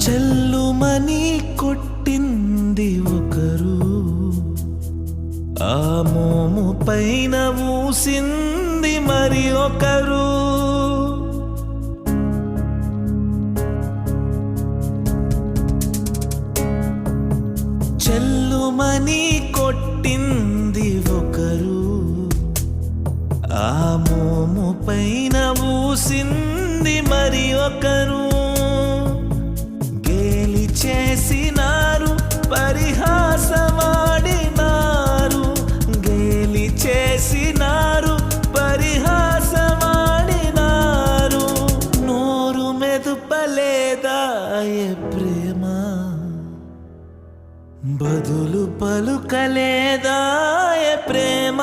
చెల్లుమని కొట్టింది ఒకరు, ఆ మోము పైన ఊసింది మరి ఒకరు. చెల్లుమని కొట్టింది ఒకరు, ఆ మోము పైన ఊసింది మరి ఒకరు. గేలి చేసినారు, పరిహాసమాడినారు, గేలి చేసినారు, పరిహాసమాడినారు. నోరు మెదుపలేదాయే ప్రేమ, బదులు పలుకలేదాయే ప్రేమ.